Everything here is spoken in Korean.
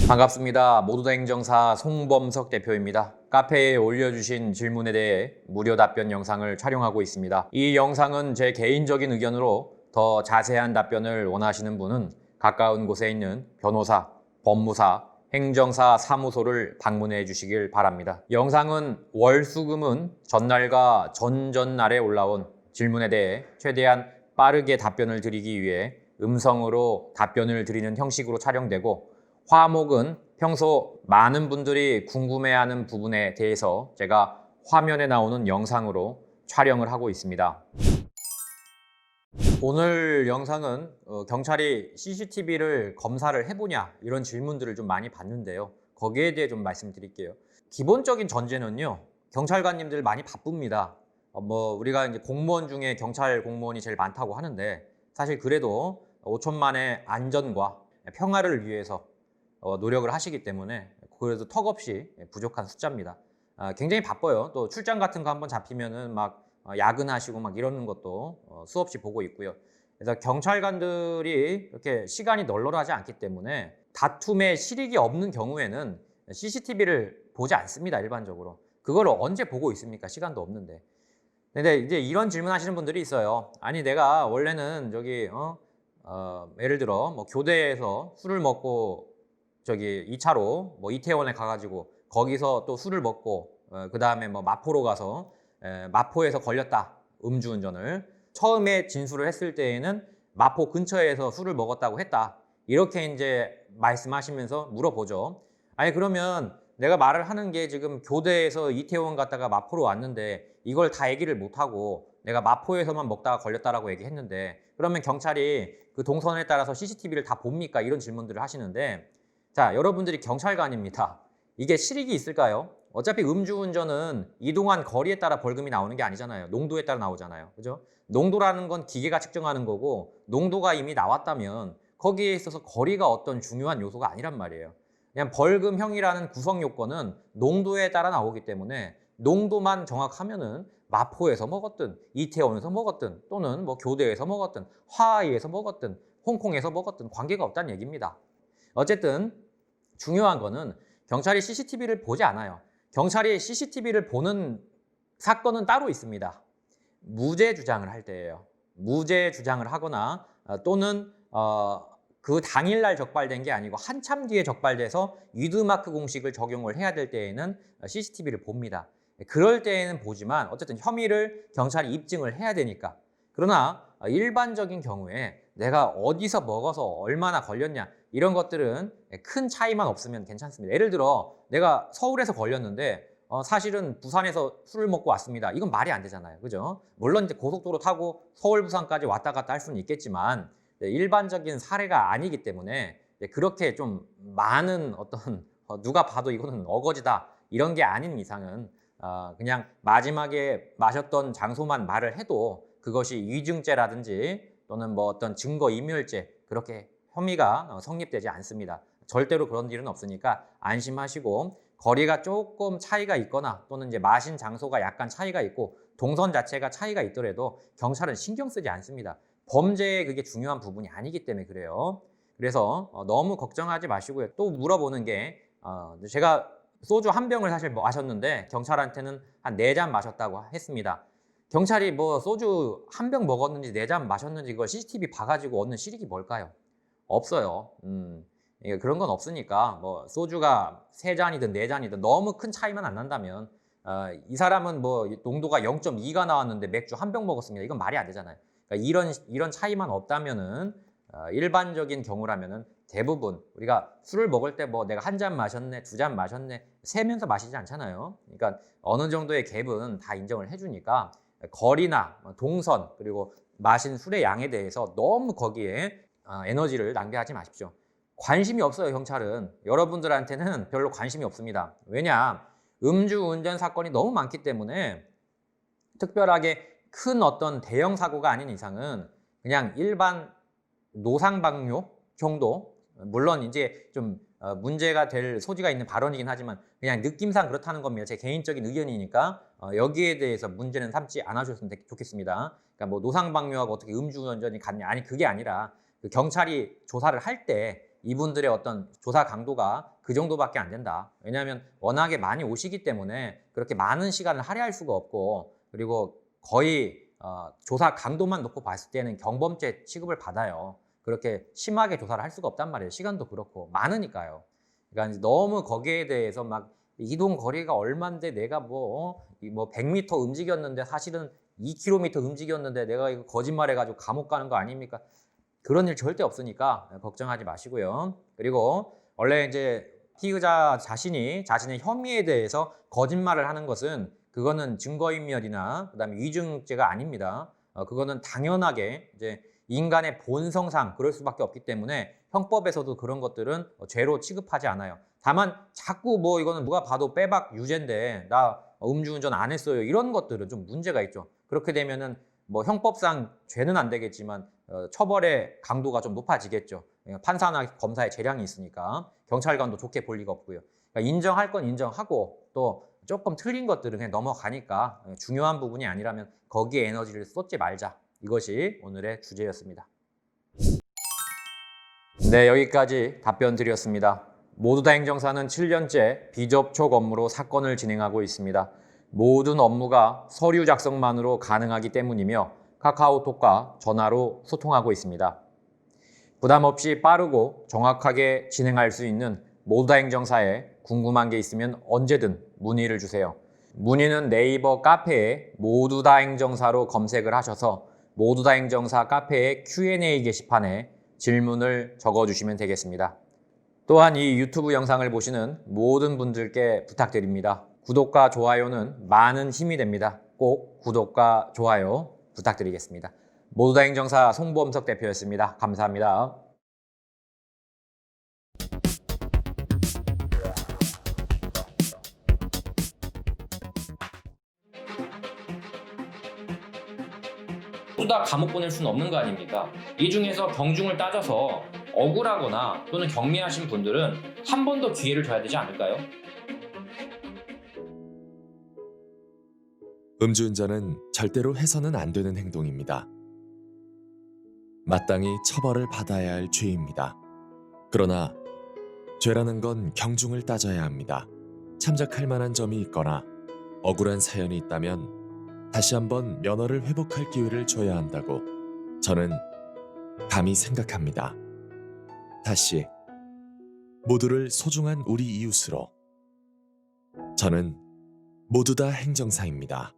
반갑습니다. 모두다 행정사 송범석 대표입니다. 카페에 올려주신 질문에 대해 무료 답변 영상을 촬영하고 있습니다. 이 영상은 제 개인적인 의견으로 더 자세한 답변을 원하시는 분은 가까운 곳에 있는 변호사, 법무사, 행정사 사무소를 방문해 주시길 바랍니다. 영상은 월수금은 전날과 전전날에 올라온 질문에 대해 최대한 빠르게 답변을 드리기 위해 음성으로 답변을 드리는 형식으로 촬영되고, 화목은 평소 많은 분들이 궁금해하는 부분에 대해서 제가 화면에 나오는 영상으로 촬영을 하고 있습니다. 오늘 영상은 경찰이 CCTV를 검사를 해보냐 이런 질문들을 좀 많이 받는데요. 거기에 대해 좀 말씀드릴게요. 기본적인 전제는요, 경찰관님들 많이 바쁩니다. 우리가 이제 공무원 중에 경찰 공무원이 제일 많다고 하는데, 사실 그래도 5천만의 안전과 평화를 위해서 노력을 하시기 때문에 그래도 턱없이 부족한 숫자입니다. 굉장히 바빠요. 또 출장 같은 거 한번 잡히면은 막 야근하시고 막 이러는 것도 수없이 보고 있고요. 그래서 경찰관들이 이렇게 시간이 널널하지 않기 때문에 다툼에 실익이 없는 경우에는 CCTV를 보지 않습니다. 일반적으로. 그걸 언제 보고 있습니까? 시간도 없는데. 근데 이제 이런 질문 하시는 분들이 있어요. 아니, 내가 원래는 예를 들어 교대에서 술을 먹고 2차로 이태원에 가가지고 거기서 또 술을 먹고 그 다음에 마포로 가서 마포에서 걸렸다, 음주운전을. 처음에 진술을 했을 때에는 마포 근처에서 술을 먹었다고 했다, 이렇게 이제 말씀하시면서 물어보죠. 아니, 그러면 내가 말을 하는 게 지금 교대에서 이태원 갔다가 마포로 왔는데 이걸 다 얘기를 못하고 내가 마포에서만 먹다가 걸렸다라고 얘기했는데, 그러면 경찰이 그 동선에 따라서 CCTV를 다 봅니까? 이런 질문들을 하시는데, 자, 여러분들이 경찰관입니다. 이게 실익이 있을까요? 어차피 음주운전은 이동한 거리에 따라 벌금이 나오는 게 아니잖아요. 농도에 따라 나오잖아요. 그죠? 농도라는 건 기계가 측정하는 거고, 농도가 이미 나왔다면 거기에 있어서 거리가 어떤 중요한 요소가 아니란 말이에요. 그냥 벌금형이라는 구성 요건은 농도에 따라 나오기 때문에 농도만 정확하면은 마포에서 먹었든 이태원에서 먹었든 또는 교대에서 먹었든 화하이에서 먹었든 홍콩에서 먹었든 관계가 없다는 얘기입니다. 어쨌든 중요한 거는 경찰이 CCTV를 보지 않아요. 경찰이 CCTV를 보는 사건은 따로 있습니다. 무죄 주장을 할 때예요. 무죄 주장을 하거나 또는 그 당일날 적발된 게 아니고 한참 뒤에 적발돼서 위드마크 공식을 적용을 해야 될 때에는 CCTV를 봅니다. 그럴 때에는 보지만 어쨌든 혐의를 경찰이 입증을 해야 되니까. 그러나 일반적인 경우에 내가 어디서 먹어서 얼마나 걸렸냐 이런 것들은 큰 차이만 없으면 괜찮습니다. 예를 들어 내가 서울에서 걸렸는데 사실은 부산에서 술을 먹고 왔습니다. 이건 말이 안 되잖아요. 그죠? 물론 이제 고속도로 타고 서울, 부산까지 왔다 갔다 할 수는 있겠지만 일반적인 사례가 아니기 때문에 그렇게 좀 많은 어떤 누가 봐도 이거는 어거지다 이런 게 아닌 이상은 그냥 마지막에 마셨던 장소만 말을 해도 그것이 위증죄라든지 또는 어떤 증거인멸죄, 그렇게 혐의가 성립되지 않습니다. 절대로 그런 일은 없으니까 안심하시고, 거리가 조금 차이가 있거나 또는 이제 마신 장소가 약간 차이가 있고 동선 자체가 차이가 있더라도 경찰은 신경 쓰지 않습니다. 범죄에 그게 중요한 부분이 아니기 때문에 그래요. 그래서 너무 걱정하지 마시고요. 또 물어보는 게 제가 소주 한 병을 사실 마셨는데 경찰한테는 한 4잔 마셨다고 했습니다. 경찰이 소주 한 병 먹었는지 4잔 마셨는지 이걸 CCTV 봐가지고 얻는 실익이 뭘까요? 없어요. 그런 건 없으니까 소주가 3잔이든 4잔이든 너무 큰 차이만 안 난다면 이 사람은 농도가 0.2가 나왔는데 맥주 한 병 먹었습니다. 이건 말이 안 되잖아요. 그러니까 이런 차이만 없다면은 일반적인 경우라면은 대부분 우리가 술을 먹을 때 내가 한 잔 마셨네, 2잔 마셨네 세면서 마시지 않잖아요. 그러니까 어느 정도의 갭은 다 인정을 해주니까 거리나 동선 그리고 마신 술의 양에 대해서 너무 거기에 에너지를 낭비하지 마십시오. 관심이 없어요. 경찰은 여러분들한테는 별로 관심이 없습니다. 왜냐? 음주운전 사건이 너무 많기 때문에 특별하게 큰 어떤 대형 사고가 아닌 이상은 그냥 일반 노상방뇨 정도, 물론 이제 좀 문제가 될 소지가 있는 발언이긴 하지만 그냥 느낌상 그렇다는 겁니다. 제 개인적인 의견이니까 여기에 대해서 문제는 삼지 않아주셨으면 좋겠습니다. 그러니까 노상방뇨하고 어떻게 음주운전이 같냐, 아니 그게 아니라 그 경찰이 조사를 할 때 이분들의 어떤 조사 강도가 그 정도밖에 안 된다. 왜냐하면 워낙에 많이 오시기 때문에 그렇게 많은 시간을 할애할 수가 없고, 그리고 거의 조사 강도만 놓고 봤을 때는 경범죄 취급을 받아요. 그렇게 심하게 조사를 할 수가 없단 말이에요. 시간도 그렇고 많으니까요. 그러니까 너무 거기에 대해서 막 이동 거리가 얼만데 내가 뭐 100m 움직였는데 사실은 2km 움직였는데 내가 이거 거짓말해가지고 감옥 가는 거 아닙니까? 그런 일 절대 없으니까 걱정하지 마시고요. 그리고 원래 이제 피의자 자신이 자신의 혐의에 대해서 거짓말을 하는 것은 그거는 증거인멸이나 그다음에 위증죄가 아닙니다. 그거는 당연하게 이제 인간의 본성상 그럴 수밖에 없기 때문에 형법에서도 그런 것들은 죄로 취급하지 않아요. 다만 자꾸 뭐 이거는 누가 봐도 빼박 유죄인데 나 음주운전 안 했어요. 이런 것들은 좀 문제가 있죠. 그렇게 되면은 뭐 형법상 죄는 안 되겠지만 처벌의 강도가 좀 높아지겠죠. 판사나 검사의 재량이 있으니까 경찰관도 좋게 볼 리가 없고요. 그러니까 인정할 건 인정하고 또 조금 틀린 것들은 그냥 넘어가니까 중요한 부분이 아니라면 거기에 에너지를 쏟지 말자. 이것이 오늘의 주제였습니다. 네, 여기까지 답변 드렸습니다. 모두 다 행정사는 7년째 비접촉 업무로 사건을 진행하고 있습니다. 모든 업무가 서류 작성만으로 가능하기 때문이며 카카오톡과 전화로 소통하고 있습니다. 부담 없이 빠르고 정확하게 진행할 수 있는 모두 다 행정사에 궁금한 게 있으면 언제든 문의를 주세요. 문의는 네이버 카페에 모두 다 행정사로 검색을 하셔서 모두 다 행정사 카페의 Q&A 게시판에 질문을 적어주시면 되겠습니다. 또한 이 유튜브 영상을 보시는 모든 분들께 부탁드립니다. 구독과 좋아요는 많은 힘이 됩니다. 꼭 구독과 좋아요 부탁드리겠습니다. 모두 다 행정사 송범석 대표였습니다. 감사합니다. 모두 다 감옥 보낼 수는 없는 거 아닙니까? 이 중에서 경중을 따져서 억울하거나 또는 경미하신 분들은 한 번 더 기회를 줘야 되지 않을까요? 음주운전은 절대로 해서는 안 되는 행동입니다. 마땅히 처벌을 받아야 할 죄입니다. 그러나 죄라는 건 경중을 따져야 합니다. 참작할 만한 점이 있거나 억울한 사연이 있다면 다시 한번 면허를 회복할 기회를 줘야 한다고 저는 감히 생각합니다. 다시 모두를 소중한 우리 이웃으로 저는 모두 다 행정사입니다.